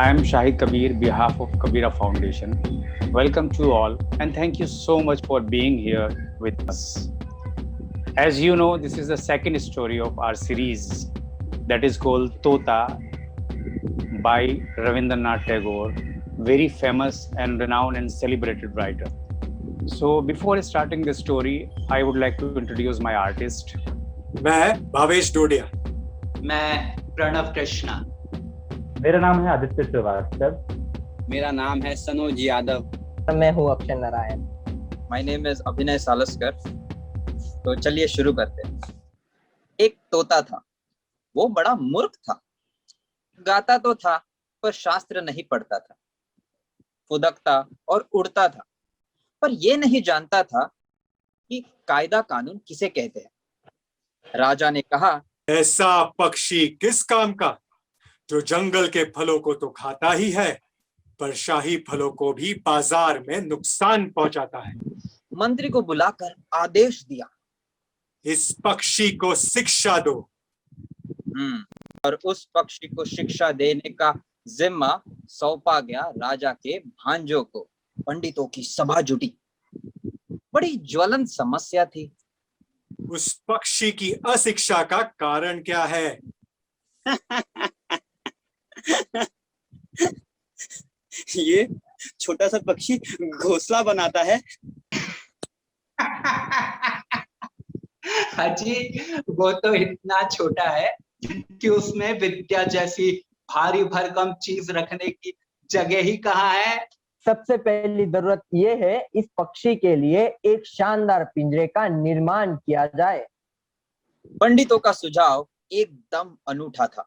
I am Shahid Kabir, behalf of Kabira Foundation. Welcome to all, and thank you so much for being here with us. As you know, this is the second story of our series that is called Tota by Ravindranath Tagore, very famous and renowned and celebrated writer. So, before starting the story, I would like to introduce my artist. मैं भावेश डोडिया। मैं प्रणव कृष्णा। मेरा नाम है आदित्य श्रीवास्तव। मेरा नाम है सनोज यादव। मैं हूँ Akshay Narayan. My name is अभिनय सालस्कर। तो चलिए शुरू करते हैं। एक तोता था, वो बड़ा मूर्ख था। गाता तो था पर शास्त्र नहीं पढ़ता था, फुदकता और उड़ता था, पर ये नहीं जानता था कि कायदा कानून किसे कहते हैं। राजा ने कहा, ऐसा पक्षी किस काम का, जो जंगल के फलों को तो खाता ही है, पर शाही फलों को भी बाजार में नुकसान पहुंचाता है। मंत्री को बुलाकर आदेश दिया, इस पक्षी को शिक्षा दो। और उस पक्षी को शिक्षा देने का जिम्मा सौंपा गया राजा के भांजों को। पंडितों की सभा जुटी। बड़ी ज्वलंत समस्या थी। उस पक्षी की अशिक्षा का कारण क्या है? ये छोटा सा पक्षी घोंसला बनाता है। हाजी, वो तो इतना छोटा है कि उसमें विद्या जैसी भारी भरकम चीज रखने की जगह ही कहाँ है। सबसे पहली जरूरत ये है, इस पक्षी के लिए एक शानदार पिंजरे का निर्माण किया जाए। पंडितों का सुझाव एकदम अनूठा था।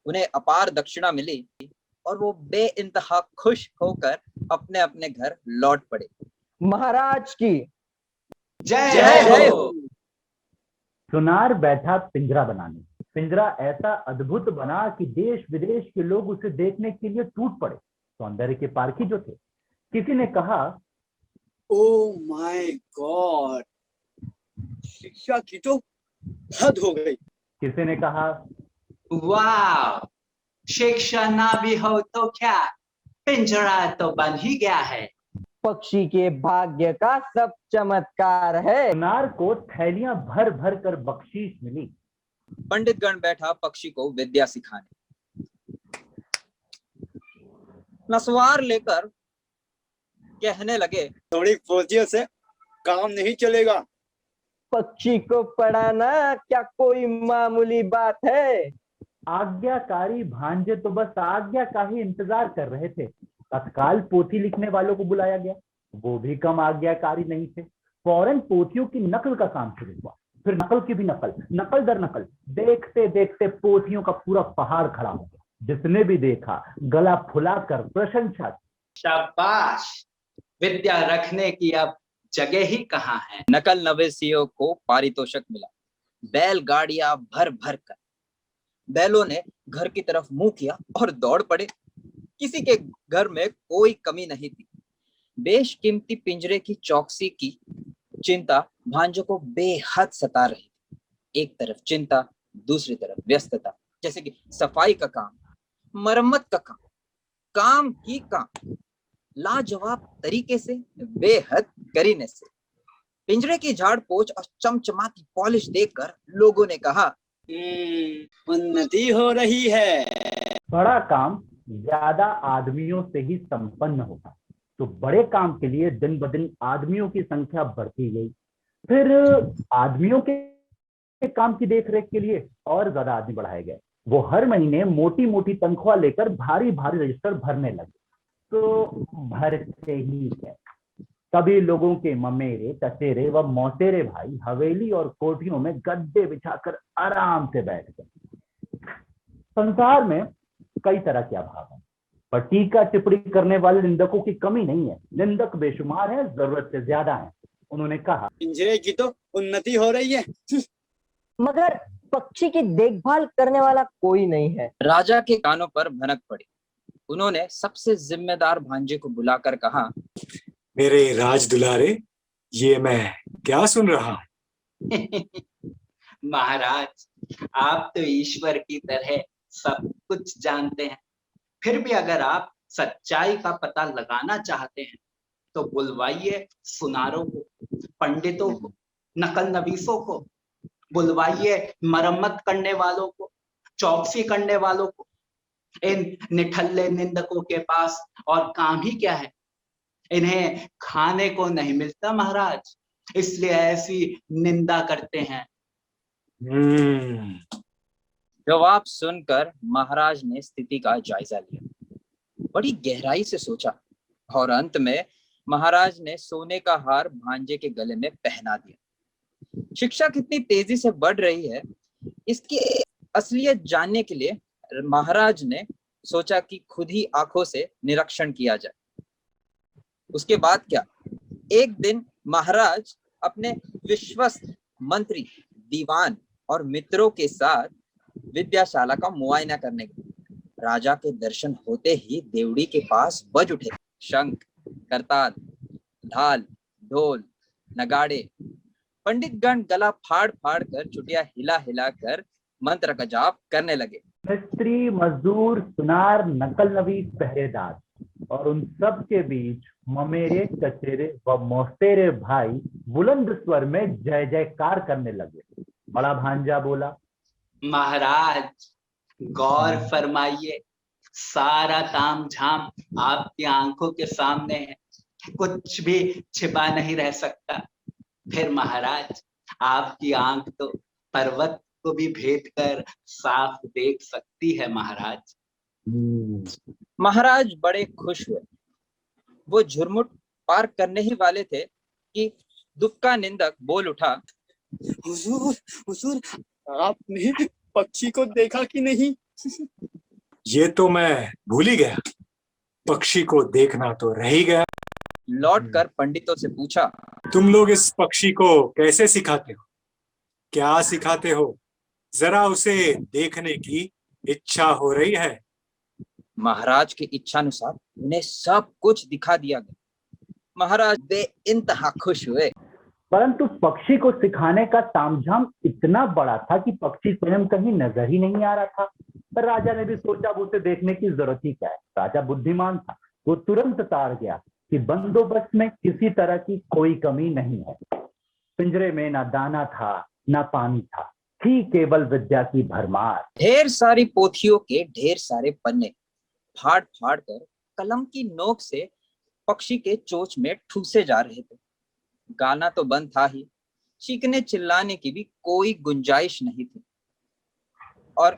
उन्हें अपार दक्षिणा मिली और वो बेइंतहा खुश होकर अपने अपने घर लौट पड़े। महाराज की जय हो। सुनार बैठा पिंजरा बनाने। पिंजरा ऐसा अद्भुत बना कि देश विदेश के लोग उसे देखने के लिए टूट पड़े। सौंदर्य के पारखी जो थे। किसी ने कहा, ओ माय गॉड, शिक्षा की तो हद हो गई। किसी ने कहा, वाह, शिक्षा ना भी हो तो क्या, पिंजरा तो बन ही गया है। पक्षी के भाग्य का सब चमत्कार है। सुनार को थैलियां भर भर कर बख्शीश मिली। पंडित गण बैठा पक्षी को विद्या सिखाने। नसवार लेकर कहने लगे, थोड़ी फौजियों से काम नहीं चलेगा। पक्षी को पढ़ाना क्या कोई मामूली बात है। आज्ञाकारी भांजे तो बस आज्ञा का ही इंतजार कर रहे थे। तत्काल पोथी लिखने वालों को बुलाया गया। वो भी कम आज्ञाकारी नहीं थे। फौरन पोथियों की नकल का काम शुरू हुआ। फिर नकल की भी नकल, नकल दर नकल। देखते देखते पोथियों का पूरा पहाड़ खड़ा हो गया। जिसने भी देखा गला फुलाकर प्रशंसा की। शाबाश, विद्या रखने की अब जगह ही कहाँ है। नकल नवेसियों को पारितोषिक मिला। बैलगाड़ियां भर भर कर। बैलों ने घर की तरफ मुंह किया और दौड़ पड़े। किसी के घर में कोई कमी नहीं थी। बेशकीमती पिंजरे की चौकसी की चिंता भांजों को बेहद सता रही थी। एक तरफ चिंता, दूसरी तरफ व्यस्तता। जैसे कि सफाई का काम, मरम्मत का काम, काम ही काम, लाजवाब तरीके से, बेहद करीने से। पिंजरे की झाड़ पोछ और चमचमाती पॉलिश देखकर लोगों ने कहा, उन्नति हो रही है। बड़ा काम ज्यादा आदमियों से ही संपन्न होगा, तो बड़े काम के लिए दिन ब दिन आदमियों की संख्या बढ़ती गई। फिर आदमियों के काम की देखरेख के लिए और ज्यादा आदमी बढ़ाए गए। वो हर महीने मोटी मोटी तनख्वाह लेकर भारी भारी रजिस्टर भरने लगे। तो भरते ही गए। तभी लोगों के ममेरे, चचेरे व मौसेरे भाई हवेली और कोठियों में गद्दे बिछाकर आराम से बैठ गए। संसार में कई तरह के अभाव हैं, पर टीका टिप्पणी करने वाले निंदकों की कमी नहीं है। निंदक बेशुमार है, जरूरत से ज्यादा है। उन्होंने कहा, पिंजरे की तो उन्नति हो रही है, मगर पक्षी की देखभाल करने वाला कोई नहीं है। राजा के कानों पर भनक पड़ी। उन्होंने सबसे जिम्मेदार भांजे को बुलाकर कहा, मेरे राज दुलारे, ये मैं क्या सुन रहा हूँ? महाराज, आप तो ईश्वर की तरह सब कुछ जानते हैं। फिर भी अगर आप सच्चाई का पता लगाना चाहते हैं तो बुलवाइए सुनारों को, पंडितों को, नकल नवीसों को, बुलवाइए मरम्मत करने वालों को, चौकसी करने वालों को। इन निठल्ले निंदकों के पास और काम ही क्या है? इन्हें खाने को नहीं मिलता महाराज, इसलिए ऐसी निंदा करते हैं। जवाब सुनकर महाराज ने स्थिति का जायजा लिया, बड़ी गहराई से सोचा और अंत में महाराज ने सोने का हार भांजे के गले में पहना दिया। शिक्षा कितनी तेजी से बढ़ रही है, इसकी असलियत जानने के लिए महाराज ने सोचा कि खुद ही आंखों से निरीक्षण किया जाए। उसके बाद क्या, एक दिन महाराज अपने विश्वस्त मंत्री, दीवान और मित्रों के साथ विद्याशाला का मुआयना करने गए। राजा के दर्शन होते ही देवड़ी के पास बज उठे शंख, करताल, ढाल, ढोल, नगाड़े। पंडित गण गला फाड़ फाड़ कर, चुटिया हिला हिला कर मंत्र का जाप करने लगे। मिस्त्री, मजदूर, सुनार, नकल नवीस, पहरेदार और उन सब के बीच ममेरे, चचेरे व मौसेरे भाई बुलंद स्वर में जय जयकार करने लगे। बड़ा भांजा बोला, महाराज गौर फरमाइए, सारा ताम झाम आपकी आंखों के सामने है, कुछ भी छिपा नहीं रह सकता। फिर महाराज आपकी आंख तो पर्वत को भी भेद कर साफ देख सकती है महाराज। महाराज बड़े खुश हुए। वो झुरमुट पार करने ही वाले थे कि दुक्का निंदक बोल उठा, हुजूर, हुजूर, आपने पक्षी को देखा कि नहीं? ये तो मैं भूल ही गया, पक्षी को देखना तो रह ही गया। लौटकर पंडितों से पूछा, तुम लोग इस पक्षी को कैसे सिखाते हो, क्या सिखाते हो? जरा उसे देखने की इच्छा हो रही है। महाराज की इच्छानुसार उन्हें सब कुछ दिखा दिया गया। महाराज बेइंतहा खुश हुए। परंतु पक्षी को सिखाने का तामझाम इतना बड़ा था कि पक्षी स्वयं कहीं नजर ही नहीं आ रहा था। पर राजा ने भी सोचा वो उसे देखने की जरूरत ही क्या है। राजा बुद्धिमान था, वो तुरंत ताड़ गया कि बंदोबस्त में किसी तरह की कोई कमी नहीं है। पिंजरे में ना दाना था ना पानी था, थी केवल विद्या की भरमार। ढेर सारी पोथियों के ढेर सारे पन्ने फाड़ फाड़ कर कलम की नोक से पक्षी के चोंच में ठूसे जा रहे थे। गाना तो बंद था ही, चीखने चिल्लाने की भी कोई गुंजाइश नहीं थी। और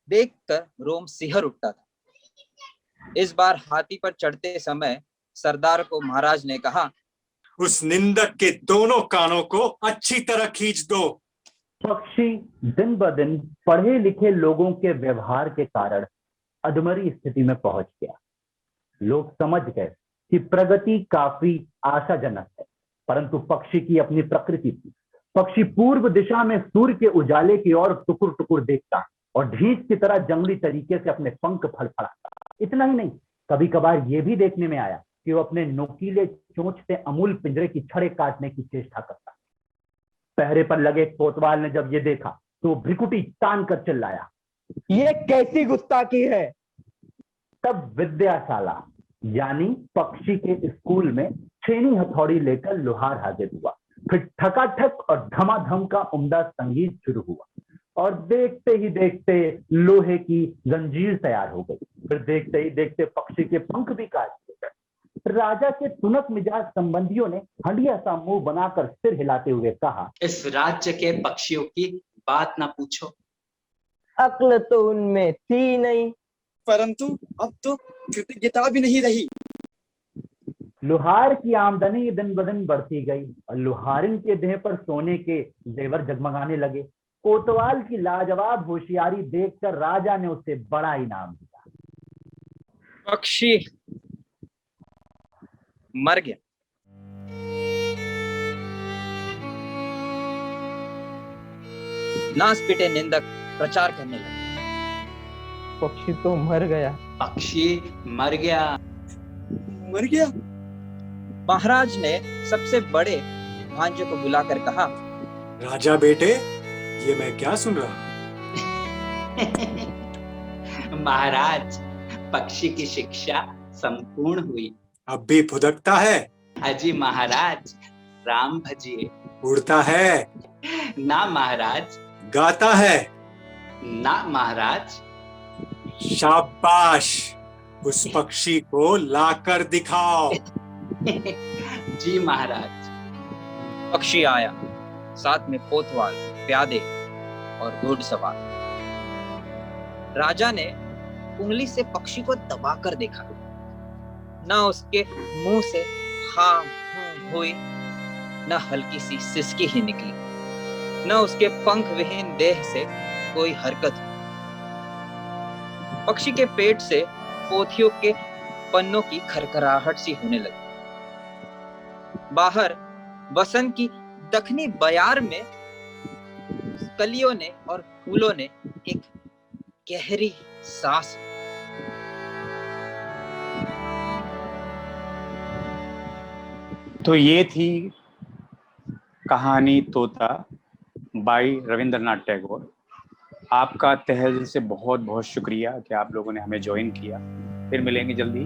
देखकर रोम सिहर उठता था। इस बार हाथी पर चढ़ते समय सरदार को महाराज ने कहा, उस निंदक के दोनों कानों को अच्छी तरह खींच दो। पक्षी दिन ब दिन पढ़े लिखे लोगों के व्यवहार के कारण अधमरी स्थिति में पहुंच गया। लोग समझ गए कि प्रगति काफी आशाजनक है, परंतु पक्षी की अपनी प्रकृति थी। पक्षी पूर्व दिशा में सूर्य के उजाले की ओर टुकुर टुकुर देखता और ढींच की तरह जंगली तरीके से अपने पंख फड़फड़ाता। इतना ही नहीं, कभी कभार ये भी देखने में आया कि वो अपने नोकीले चोंच से अमूल पिंजरे की छड़े काटने की चेष्टा करता। पहरे पर लगे कोतवाल ने जब ये देखा तो भ्रिकुटी तान कर चिल्लाया, ये कैसी गुस्ताखी है? तब विद्याशाला यानी पक्षी के स्कूल में छेनी हथौड़ी लेकर लोहार हाजिर हुआ। फिर ठकाठक और धमाधम का उम्दा संगीत शुरू हुआ और देखते ही देखते लोहे की जंजीर तैयार हो गई। फिर देखते ही देखते पक्षी के पंख भी काट दिए। राजा के तुनक मिजाज संबंधियों ने हंडिया सा मुंह बनाकर सिर हिलाते हुए कहा, इस राज्य के पक्षियों की बात ना पूछो। अक्ल तो उनमें थी नहीं, परंतु अब तो कृतज्ञता भी नहीं रही। लोहार की आमदनी दिन ब दिन बढ़ती गई और लोहारिन के देह पर सोने के जेवर जगमगाने लगे। कोतवाल की लाजवाब होशियारी देखकर राजा ने उसे बड़ा इनाम दिया। पक्षी मर गया। नास पिटे निंदक प्रचार करने लगे, पक्षी तो मर गया। पक्षी मर गया। मर गया? महाराज ने सबसे बड़े भांजे को बुलाकर कहा, राजा बेटे, ये मैं क्या सुन रहा हूं? महाराज पक्षी की शिक्षा संपूर्ण हुई। अब भी फुदकता है, अजी महाराज, राम भजिए। उड़ता है, ना महाराज, गाता है। ना महाराज। शाबाश, उस पक्षी को लाकर दिखाओ। जी महाराज। पक्षी आया, साथ में कोतवाल, प्यादे और घुड़सवार। राजा ने उंगली से पक्षी को दबाकर देखा। ना उसके मुंह से हाँ हूं हुई, न हल्की सी सिसकी ही निकली, न उसके पंख विहीन देह से कोई हरकत हुई। पक्षी के पेट से पोथियों के पन्नों की खरखराहट सी होने लगी। बाहर बसंत की दखनी बयार में कलियों ने और फूलों ने एक गहरी सांस। तो ये थी कहानी तोता बाई रविंद्रनाथ टैगोर। आपका तहे दिल से बहुत बहुत शुक्रिया कि आप लोगों ने हमें ज्वाइन किया। फिर मिलेंगे जल्दी।